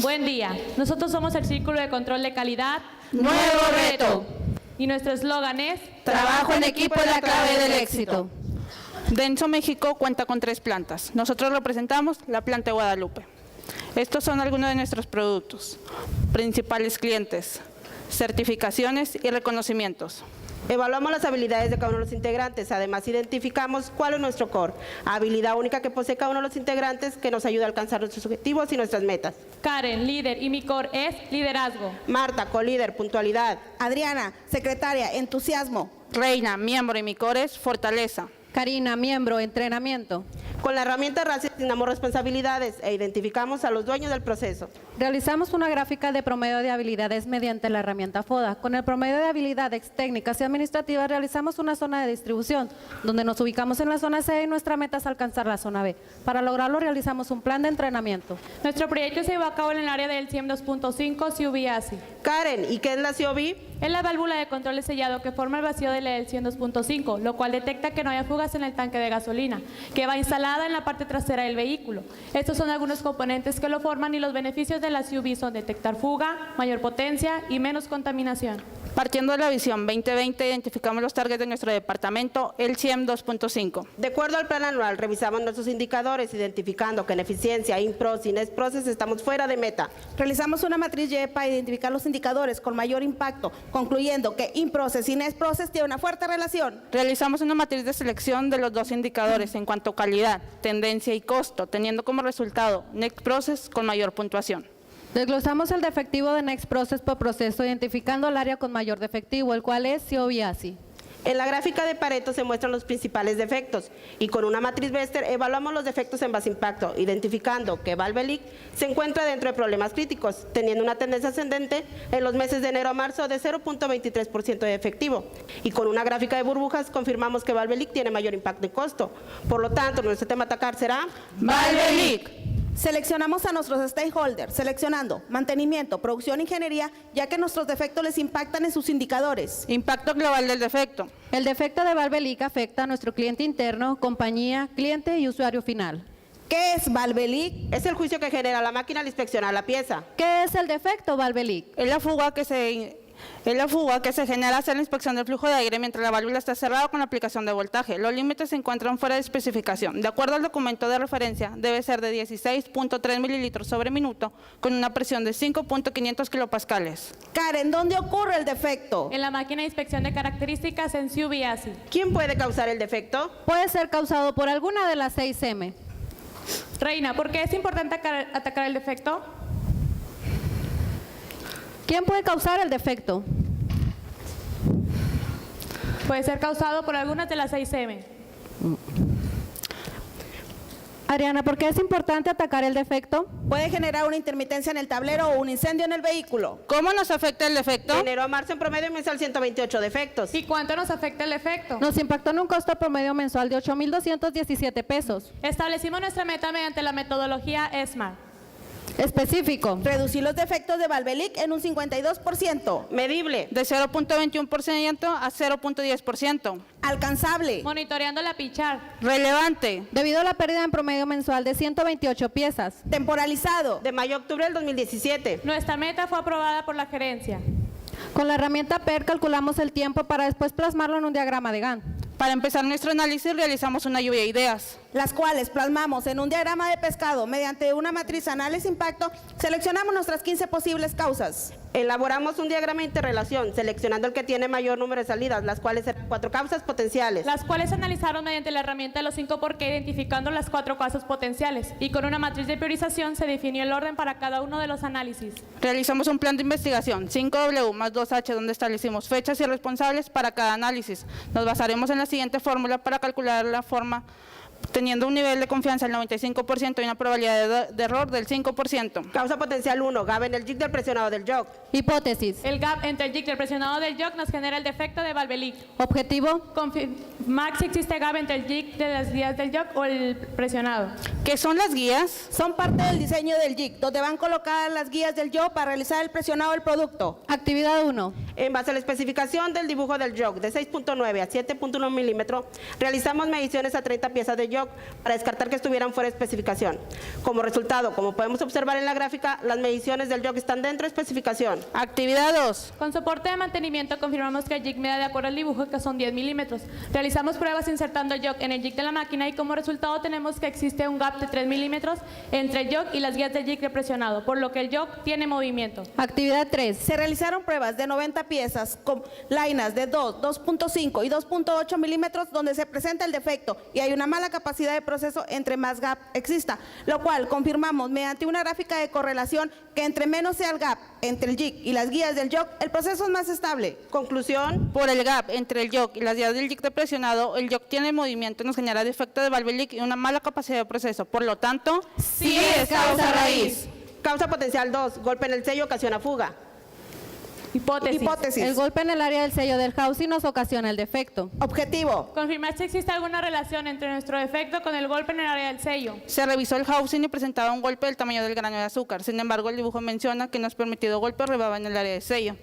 Buen día. Nosotros somos el Círculo de Control de Calidad. Nuevo reto. Y nuestro eslogan es: Trabajo en equipo es la clave del éxito. Denso México cuenta con 3 plantas. Nosotros representamos la planta de Guadalupe. Estos son algunos de nuestros productos, principales clientes, certificaciones y reconocimientos. Evaluamos las habilidades de cada uno de los integrantes. Además, identificamos cuál es nuestro core, habilidad única que posee cada uno de los integrantes que nos ayuda a alcanzar nuestros objetivos y nuestras metas. Karen, líder, y mi core es liderazgo. Marta, colíder, puntualidad. Adriana, secretaria, entusiasmo. Reina, miembro y mi core es fortaleza. Karina, miembro, entrenamiento. Con la herramienta RACI asignamos responsabilidades e identificamos a los dueños del proceso. Realizamos una gráfica de promedio de habilidades mediante la herramienta FODA. Con el promedio de habilidades técnicas y administrativas realizamos una zona de distribución, donde nos ubicamos en la zona C y nuestra meta es alcanzar la zona B. Para lograrlo realizamos un plan de entrenamiento. Nuestro proyecto se llevó a cabo en el área del CIEM 2.5 CUBI-ASI. Karen, ¿y qué es la COB? Es la válvula de control de sellado que forma el vacío del CIEM 2.5, lo cual detecta que no haya fugas en el tanque de gasolina, que va instalada en la parte trasera del vehículo. Estos son algunos componentes que lo forman y los beneficios de la CUB son detectar fuga, mayor potencia y menos contaminación. Partiendo de la visión 2020, identificamos los targets de nuestro departamento, el CIEM 2.5. De acuerdo al plan anual, revisamos nuestros indicadores, identificando que en eficiencia, INPROS y NESPROCES estamos fuera de meta. Realizamos una matriz Y para identificar los indicadores con mayor impacto, concluyendo que InProcess y NESPROCES tienen una fuerte relación. Realizamos una matriz de selección de los 2 indicadores en cuanto a calidad, tendencia y costo, teniendo como resultado NEXPROCES con mayor puntuación. Desglosamos el defectivo de Next Process por proceso, identificando el área con mayor defectivo, el cual es COBI-ASI. En la gráfica de Pareto se muestran los principales defectos y con una matriz Vester evaluamos los defectos en base impacto, identificando que Valve Leak se encuentra dentro de problemas críticos, teniendo una tendencia ascendente en los meses de enero a marzo de 0.23% de efectivo. Y con una gráfica de burbujas confirmamos que Valve Leak tiene mayor impacto en costo. Por lo tanto, nuestro tema a atacar será Valve Leak. Seleccionamos a nuestros stakeholders, seleccionando mantenimiento, producción e ingeniería, ya que nuestros defectos les impactan en sus indicadores. Impacto global del defecto. El defecto de Valve Leak afecta a nuestro cliente interno, compañía, cliente y usuario final. ¿Qué es Valve Leak? Es el juicio que genera la máquina al inspeccionar la pieza. ¿Qué es el defecto Valve Leak? Es la fuga que se genera hacer la inspección del flujo de aire mientras la válvula está cerrada con la aplicación de voltaje. Los límites se encuentran fuera de especificación. De acuerdo al documento de referencia, debe ser de 16.3 mililitros sobre minuto con una presión de 5.500 kilopascales. Karen, ¿dónde ocurre el defecto? En la máquina de inspección de características en CUBI-ASI. ¿Quién puede causar el defecto? Puede ser causado por alguna de las 6 M. Reina, ¿por qué es importante atacar el defecto? ¿Quién puede causar el defecto? Puede ser causado por algunas de las 6 M. Adriana, ¿por qué es importante atacar el defecto? Puede generar una intermitencia en el tablero o un incendio en el vehículo. ¿Cómo nos afecta el defecto? De enero a marzo en promedio mensual 128 defectos. ¿Y cuánto nos afecta el defecto? Nos impactó en un costo promedio mensual de 8,217 pesos. Establecimos nuestra meta mediante la metodología SMART. Específico. Reducir los defectos de Valve Leak en un 52%. Medible. De 0.21% a 0.10%. Alcanzable. Monitoreando la pichar. Relevante. Debido a la pérdida en promedio mensual de 128 piezas. Temporalizado. De mayo a octubre del 2017. Nuestra meta fue aprobada por la gerencia. Con la herramienta PER calculamos el tiempo para después plasmarlo en un diagrama de Gantt. Para empezar nuestro análisis realizamos una lluvia de ideas. Las cuales plasmamos en un diagrama de pescado mediante una matriz análisis-impacto. Seleccionamos nuestras 15 posibles causas. Elaboramos un diagrama de interrelación, seleccionando el que tiene mayor número de salidas, las cuales serán 4 causas potenciales. Las cuales se analizaron mediante la herramienta de los 5 por qué, identificando las 4 causas potenciales. Y con una matriz de priorización se definió el orden para cada uno de los análisis. Realizamos un plan de investigación 5W más 2H donde establecimos fechas y responsables para cada análisis. Nos basaremos en la siguiente fórmula para calcular la forma, teniendo un nivel de confianza del 95% y una probabilidad de error del 5%. Causa potencial 1, gap en el jig del presionado del jog. Hipótesis. El gap entre el jig y el presionado del jog nos genera el defecto de Valve Leak. Objetivo. Max, si existe gap entre el jig de las guías del jog o el presionado. ¿Qué son las guías? Son parte del diseño del jig, donde van colocadas las guías del yo para realizar el presionado del producto. Actividad 1. En base a la especificación del dibujo del jog de 6.9 a 7.1 milímetros, realizamos mediciones a 30 piezas de jog para descartar que estuvieran fuera de especificación. Como resultado, como podemos observar en la gráfica, las mediciones del jog están dentro de especificación. Actividad 2. Con soporte de mantenimiento confirmamos que el jig mide de acuerdo al dibujo, que son 10 milímetros. Realizamos pruebas insertando el jog en el jig de la máquina y como resultado tenemos que existe un gap de 3 milímetros entre el jog y las guías del jig de presionado, por lo que el jog tiene movimiento. Actividad 3. Se realizaron pruebas de 90 piezas con lainas de 2, 2.5 y 2.8 milímetros donde se presenta el defecto y hay una mala capacidad de proceso entre más gap exista, lo cual confirmamos mediante una gráfica de correlación que entre menos sea el gap entre el jig y las guías del jog, el proceso es más estable. Conclusión, Por el gap entre el jog y las guías del jig de presionado, el jog tiene movimiento y nos genera defecto de valve leak y una mala capacidad de proceso. Por lo tanto, Sí es causa raíz. causa potencial 2, golpe en el sello ocasiona fuga. Hipótesis. El golpe en el área del sello del housing nos ocasiona el defecto. Objetivo. Confirmar si existe alguna relación entre nuestro defecto con el golpe en el área del sello. se revisó el housing y presentaba un golpe del tamaño del grano de azúcar. Sin embargo, el dibujo menciona que no es permitido golpe o rebaba en el área de sello.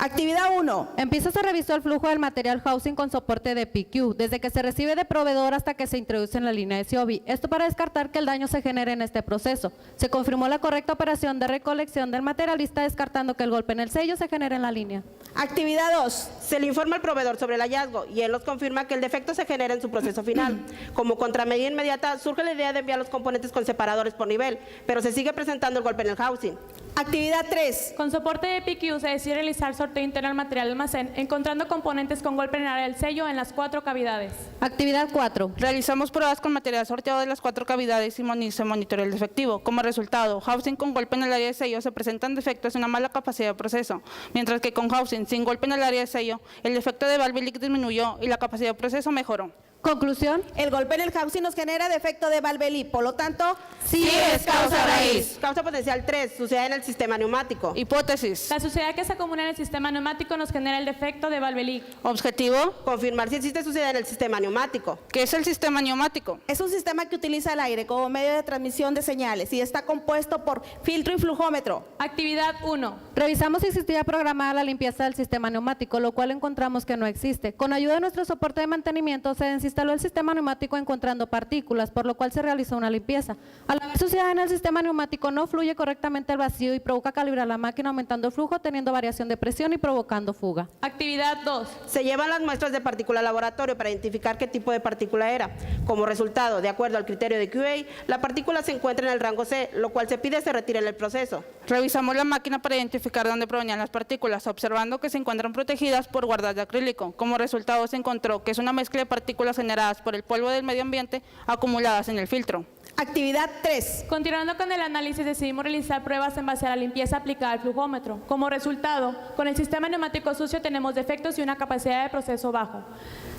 Actividad 1. En piso se revisó el flujo del material housing con soporte de PQ, desde que se recibe de proveedor hasta que se introduce en la línea de Siobi. Esto para descartar que el daño se genere en este proceso. Se confirmó la correcta operación de recolección del materialista, descartando que el golpe en el sello se genere en la línea. Actividad 2. Se le informa al proveedor sobre el hallazgo y él nos confirma que el defecto se genera en su proceso final. Como contramedida inmediata surge la idea de enviar los componentes con separadores por nivel, pero se sigue presentando el golpe en el housing. Actividad 3. Con soporte de PQ se decide realizar sorteo interno al material de almacén, encontrando componentes con golpe en el área del sello en las 4 cavidades. Actividad 4. Realizamos pruebas con material sorteado de las 4 cavidades y se monitoreó el defectivo. Como resultado, housing con golpe en el área de sello se presentan defectos y una mala capacidad de proceso, mientras que con housing sin golpe en el área de sello, el defecto de valve leak disminuyó y la capacidad de proceso mejoró. Conclusión. El golpe en el housing nos genera defecto de valve leak, por lo tanto, Sí es causa raíz. Causa potencial 3, sucede en el sistema neumático. Hipótesis. La suciedad que se acumula en el sistema neumático nos genera el defecto de valve leak. Objetivo. Confirmar si existe suciedad en el sistema neumático. ¿Qué es el sistema neumático? es un sistema que utiliza el aire como medio de transmisión de señales y está compuesto por filtro y flujómetro. Actividad 1. Revisamos si existía programada la limpieza del sistema neumático, lo cual encontramos que no existe. Con ayuda de nuestro soporte de mantenimiento se desinstaló el sistema neumático encontrando partículas, por lo cual se realizó una limpieza. Al haber suciedad en el sistema neumático no fluye correctamente el vacío y provoca calibrar la máquina aumentando el flujo, teniendo variación de presión y provocando fuga. Actividad 2. Se llevan las muestras de partícula al laboratorio para identificar qué tipo de partícula era. Como resultado, de acuerdo al criterio de QA, la partícula se encuentra en el rango C, lo cual se pide se retire en el proceso. Revisamos la máquina para identificar dónde provenían las partículas, observando que se encuentran protegidas por guardas de acrílico. Como resultado, se encontró que es una mezcla de partículas generadas por el polvo del medio ambiente acumuladas en el filtro. Actividad 3. Continuando con el análisis, decidimos realizar pruebas en base a la limpieza aplicada al flujómetro. Como resultado, con el sistema neumático sucio tenemos defectos y una capacidad de proceso bajo.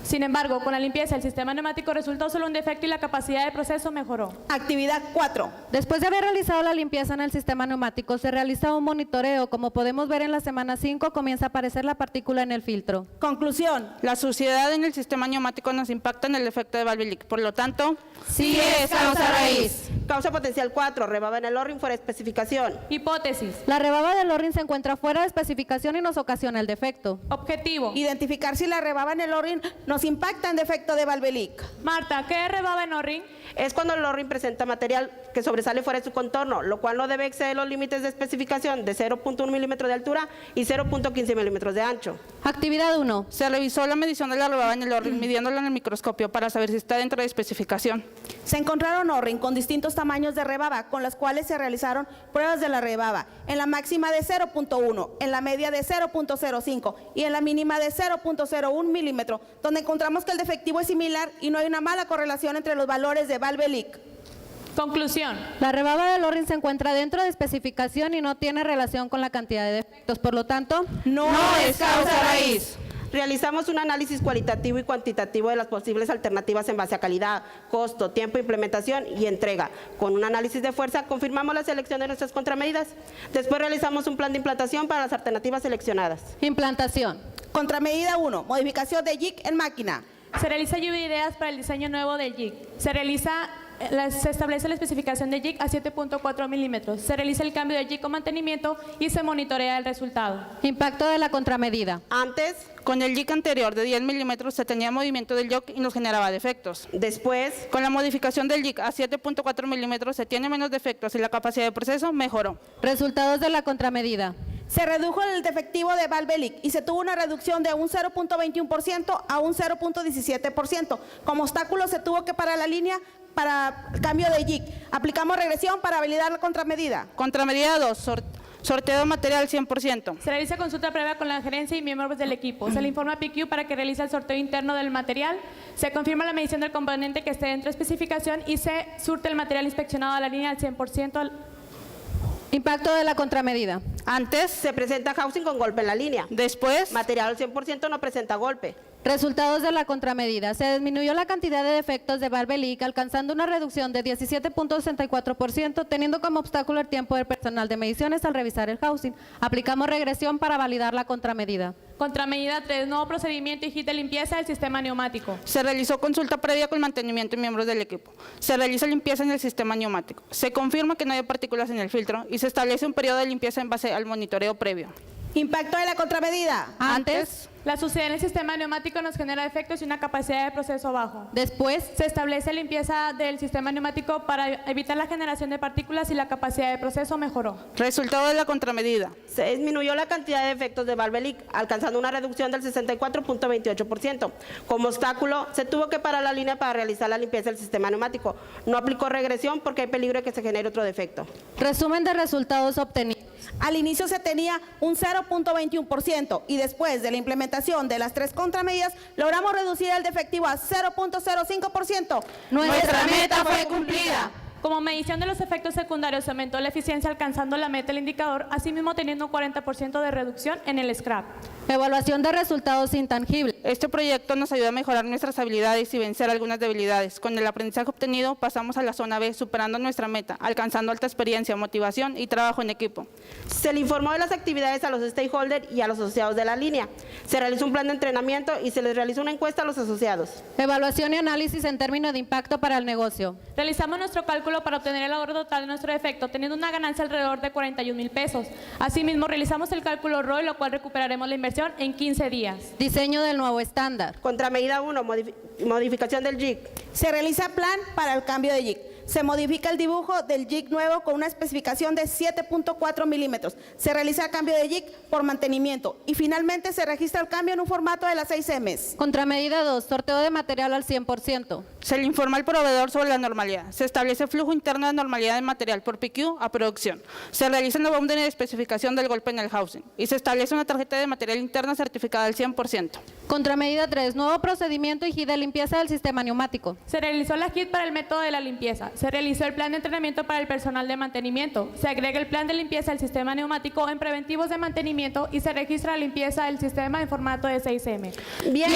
Sin embargo, con la limpieza el sistema neumático resultó solo un defecto y la capacidad de proceso mejoró. Actividad 4. Después de haber realizado la limpieza en el sistema neumático, se realiza un monitoreo. Como podemos ver en la semana 5, comienza a aparecer la partícula en el filtro. Conclusión. La suciedad en el sistema neumático nos impacta en el efecto de valve leak. Por lo tanto, Sí es causa raíz. Causa potencial 4, rebaba en el O-ring fuera de especificación. Hipótesis. La rebaba del O-ring se encuentra fuera de especificación y nos ocasiona el defecto. Objetivo. Identificar si la rebaba en el O-ring nos impacta en defecto de valve leak. Marta, ¿qué es rebaba en O-ring? Es cuando el O-ring presenta material que sobresale fuera de su contorno, lo cual no debe exceder los límites de especificación de 0.1 milímetro de altura y 0.15 milímetros de ancho. Actividad 1. se revisó la medición de la rebaba en el O-ring, midiéndola en el microscopio para saber si está dentro de especificación. Se encontraron O-ring con distintos tamaños de rebaba, con las cuales se realizaron pruebas de la rebaba, en la máxima de 0.1, en la media de 0.05 y en la mínima de 0.01 milímetro, donde encontramos que el defectivo es similar y no hay una mala correlación entre los valores de valve leak. Conclusión. La rebaba del O-ring se encuentra dentro de especificación y no tiene relación con la cantidad de defectos. Por lo tanto, No es causa raíz. Realizamos un análisis cualitativo y cuantitativo de las posibles alternativas en base a calidad, costo, tiempo de implementación y entrega. Con un análisis de fuerza confirmamos la selección de nuestras contramedidas. Después realizamos un plan de implantación para las alternativas seleccionadas. implantación. Contramedida 1, modificación de jig en máquina. Se realiza lluvia de ideas para el diseño nuevo del JIC. Se establece la especificación de JIC a 7.4 milímetros. Se realiza el cambio de JIC con mantenimiento y se monitorea el resultado. Impacto de la contramedida. Antes, Con el JIC anterior de 10 milímetros se tenía movimiento del JIC y nos generaba defectos. después, Con la modificación del JIC a 7.4 milímetros se tiene menos defectos y la capacidad de proceso mejoró. Resultados de la contramedida. Se redujo el defectivo de valve leak y se tuvo una reducción de un 0.21% a un 0.17%. Como obstáculo se tuvo que parar la línea para cambio de JIC. Aplicamos regresión para validar la contramedida. Contramedida 2, sorteo de material 100%. Se realiza consulta previa con la gerencia y miembros del equipo. Se le informa a PQ para que realice el sorteo interno del material. Se confirma la medición del componente que esté dentro de especificación y se surte el material inspeccionado a la línea al 100%. Impacto de la contramedida. Antes, se presenta housing con golpe en la línea. después, Material al 100% no presenta golpe. Resultados de la contramedida. Se disminuyó la cantidad de defectos de valve leak, alcanzando una reducción de 17.64%, teniendo como obstáculo el tiempo del personal de mediciones al revisar el housing. Aplicamos regresión para validar la contramedida. Contramedida 3, nuevo procedimiento y hit de limpieza del sistema neumático. se realizó consulta previa con mantenimiento y miembros del equipo. Se realiza limpieza en el sistema neumático. Se confirma que no hay partículas en el filtro y se establece un periodo de limpieza en base al monitoreo previo. Impacto de la contramedida. Antes, La suciedad en el sistema neumático nos genera defectos y una capacidad de proceso bajo. después, Se establece limpieza del sistema neumático para evitar la generación de partículas y la capacidad de proceso mejoró. Resultado de la contramedida. Se disminuyó la cantidad de defectos de valve leak, alcanzando una reducción del 64.28%. Como obstáculo, se tuvo que parar la línea para realizar la limpieza del sistema neumático. No aplicó regresión porque hay peligro de que se genere otro defecto. resumen de resultados obtenidos. Al inicio se tenía un 0.21% y después de la implementación de las 3 contramedidas logramos reducir el defectivo a 0.05%. Nuestra meta fue cumplida. Como medición de los efectos secundarios, se aumentó la eficiencia alcanzando la meta del indicador, asimismo teniendo un 40% de reducción en el scrap. Evaluación de resultados intangibles. Este proyecto nos ayuda a mejorar nuestras habilidades y vencer algunas debilidades. Con el aprendizaje obtenido pasamos a la zona B, superando nuestra meta, alcanzando alta experiencia, motivación y trabajo en equipo. Se le informó de las actividades a los stakeholders y a los asociados de la línea. Se realizó un plan de entrenamiento y se les realizó una encuesta a los asociados. Evaluación y análisis en términos de impacto para el negocio. Realizamos nuestro cálculo para obtener el ahorro total de nuestro defecto, teniendo una ganancia alrededor de 41,000 pesos. Asimismo, realizamos el cálculo ROI, lo cual recuperaremos la inversión en 15 días. Diseño del nuevo estándar. Contramedida 1, modificación del JIC. Se realiza plan para el cambio de JIC. Se modifica el dibujo del JIC nuevo con una especificación de 7.4 milímetros. Se realiza el cambio de JIC por mantenimiento y finalmente se registra el cambio en un formato de las 6Ms. Contramedida 2, sorteo de material al 100%. Se le informa al proveedor sobre la normalidad. Se establece flujo interno de normalidad de material por PQ a producción. Se realiza una boundary de especificación del golpe en el housing y se establece una tarjeta de material interna certificada al 100%. Contramedida 3, nuevo procedimiento y hit de limpieza del sistema neumático. Se realizó la HIT para el método de la limpieza. Se realizó el plan de entrenamiento para el personal de mantenimiento. Se agrega el plan de limpieza del sistema neumático en preventivos de mantenimiento y se registra la limpieza del sistema en formato de 6M. Bien,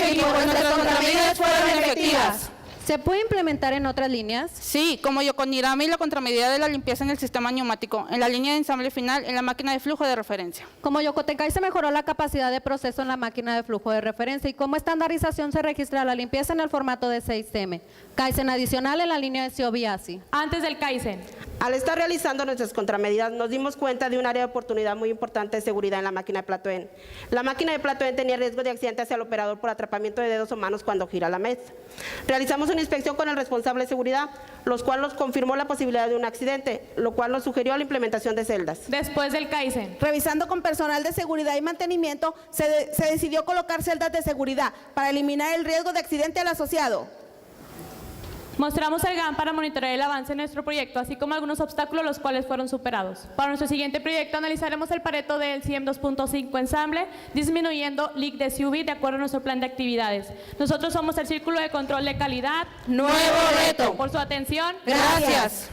equipo, nuestras contramedidas fueron efectivas. ¿Se puede implementar en otras líneas? Sí, como Yoconirame y la contramedida de la limpieza en el sistema neumático, en la línea de ensamble final, en la máquina de flujo de referencia. Como Yocotecay se mejoró la capacidad de proceso en la máquina de flujo de referencia y como estandarización se registra la limpieza en el formato de 6M. Kaizen adicional en la línea de CIOBIASI. Antes del Kaizen. Al estar realizando nuestras contramedidas, nos dimos cuenta de un área de oportunidad muy importante de seguridad en la máquina de Platoen. La máquina de Platoen tenía riesgo de accidente hacia el operador por atrapamiento de dedos o manos cuando gira la mesa. Realizamos una inspección con el responsable de seguridad, los cuales nos confirmó la posibilidad de un accidente, lo cual nos sugirió la implementación de celdas. Después del Kaizen. Revisando con personal de seguridad y mantenimiento, se decidió colocar celdas de seguridad para eliminar el riesgo de accidente al asociado. Mostramos el GAN para monitorear el avance de nuestro proyecto, así como algunos obstáculos los cuales fueron superados. Para nuestro siguiente proyecto analizaremos el Pareto del CIEM 2.5 ensamble, disminuyendo leak de SUV de acuerdo a nuestro plan de actividades. Nosotros somos el Círculo de Control de Calidad. Nuevo reto. Por su atención. Gracias.